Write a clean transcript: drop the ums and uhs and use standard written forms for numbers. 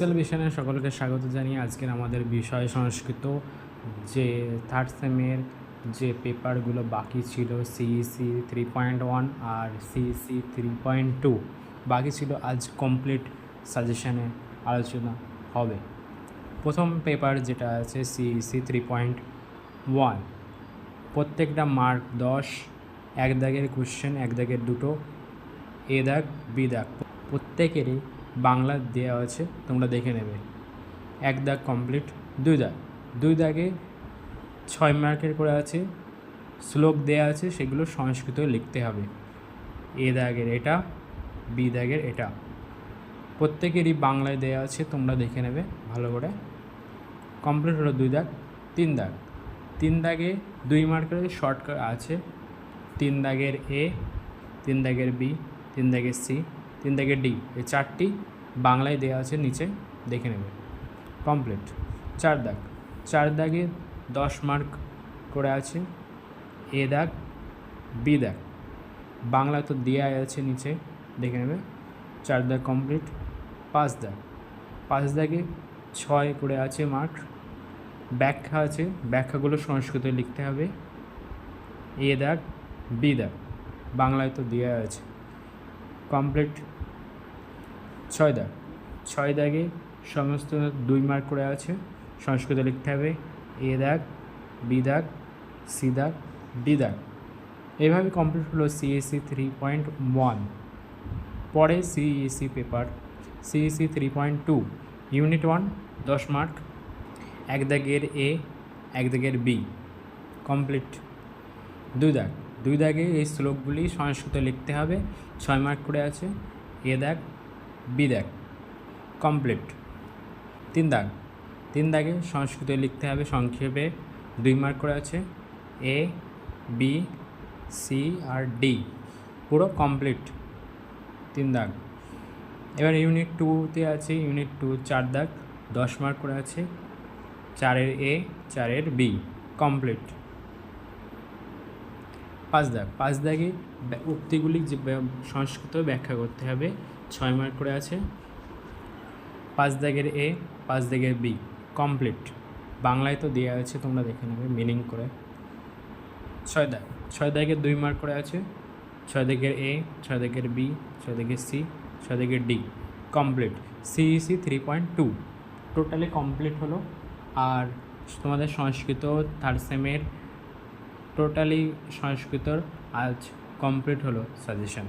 Excel ভিশনে সকলকে স্বাগত জানিয়ে আজকের আমাদের বিষয় সংস্কৃত যে থার্ড সেমের যে পেপারগুলো বাকি ছিল সিইসি 3.1 আর সিইসি 3.2 বাকি ছিল আজ কমপ্লিট সাজেশনে আলোচনা হবে। প্রথম পেপার যেটা আছে সিইসি 3.1, প্রত্যেকটা মার্ক 10, এক দাগের কোশ্চেন, এক দাগের দুটো, এ দাগ বি দাগ, প্রত্যেকেরই বাংলা দেওয়া আছে, তোমরা দেখে নেবে। এক দাগ কমপ্লিট। দুই দাগে 6 মার্কের করে আছে, শ্লোক দেওয়া আছে, সেগুলো সংস্কৃত লিখতে হবে। এ দাগের এটা, বি দাগের এটা, প্রত্যেকেরই বাংলায় দেওয়া আছে, তোমরা দেখে নেবে ভালো করে। কমপ্লিট হলো 2 দাগ। 3 দাগে 2 মার্কের শর্ট আছে, 3 দাগের এ, 3 দাগের বি, 3 দাগের সি, 3 দাগের ডি, এই 4টি বাংলায় দেওয়া আছে, নিচে দেখে নেবে। কমপ্লিট। 4 দাগে 10 মার্ক করে আছে, এ দাগ বি দাগ, বাংলা তো দেওয়া আছে, নিচে দেখে নেবে। 4 দাগ কমপ্লিট। 5 দাগে 6 করে আছে মার্ক, ব্যাখ্যা আছে, ব্যাখ্যাগুলো সংস্কৃত লিখতে হবে। এ দাগ বি দাগ, বাংলায় তো দেওয়া আছে। কমপ্লিট। 6 দাগে সমস্ত 2 মার্ক করে আছে, সংস্কৃত লিখতে হবে। এ দাগ বি দাগ, সি দাগ, ডি দাগ। এইভাবে কমপ্লিট হলো সিইসি 3.1। পরে CEC paper CEC 3.2 unit 1, 10 mark, এক দাগের এ, এক দাগের বি, কমপ্লিট। 2 দাগে এই শ্লোকগুলি সংস্কৃত লিখতে হবে, 6 মার্ক করে আছে, এ দাগ বি দাগ, কমপ্লিট। 3 দাগে সংস্কৃত লিখতে হবে সংক্ষেপে, 2 মার্ক করে আছে, A B C R D, পুরো কমপ্লিট 3 দাগ। এবার ইউনিট 2তে আছে, ইউনিট 2 4 দাগ, 10 মার্ক করে আছে, 4-এর এ, 4-এর বি, কমপ্লিট। 5 দাগে উক্তিগুলি যে সংস্কৃত ব্যাখ্যা করতে হবে, 6 মার্ক করে আছে, 5 দাগের এ, 5 দাগের বি, কমপ্লিট। বাংলায় তো দেওয়া আছে, তোমরা দেখে নেবে মিনিং করে। 6 দাগের 2 মার্ক করে আছে, 6 দাগের এ, 6 দাগের বি, 6 দাগের সি, 6 দাগের D, complete. CEC 3.2 totally complete হলো। আর তোমাদের সংস্কৃত থার্ড সেমের টোটালি সংস্কৃতর আজ কমপ্লিট হলো সাজেশন।